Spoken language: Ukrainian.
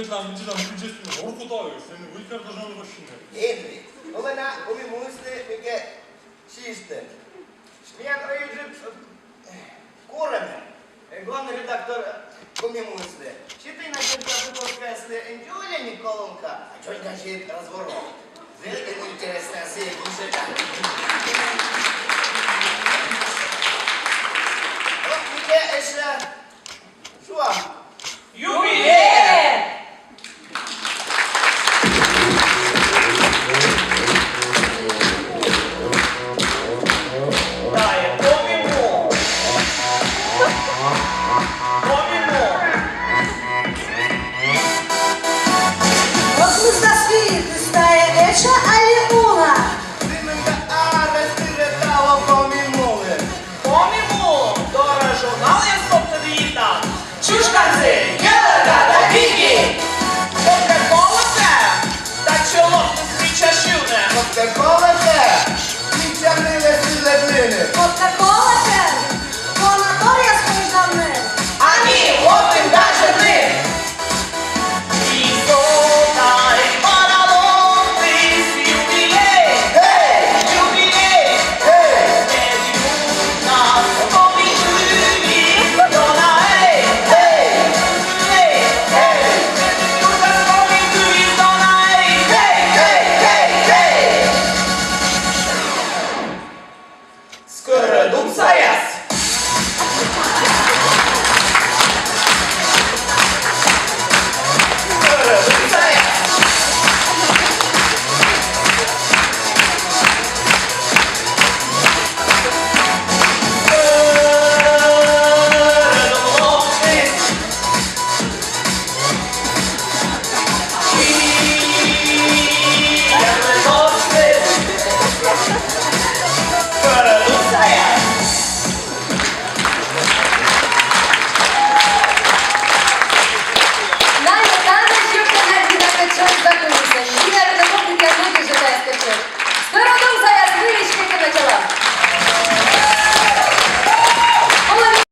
Vietnam önceden ülkesini orkutağıyor. Senin bu ilk arkadaşına başında. Edri, olana umi muisli mikä siiste. Smian öjyt kuoremme. Главный редактор umi muisli. Sitten näkyy подкасты Enjoy Nikolonka. А что значит разворот? Великая интересная серия бюджета. Вот mikä еще Шуа. Юбилей! Дає помімо. Помімо. Aklınızda bir staya eşe alimuna. Синенька арестировала помянули. Помімо. Дора журнал я стопта діїта. Чушканці, єлегата, віки. Кока-кола те. Та чолок не звича шюне. Кока-кола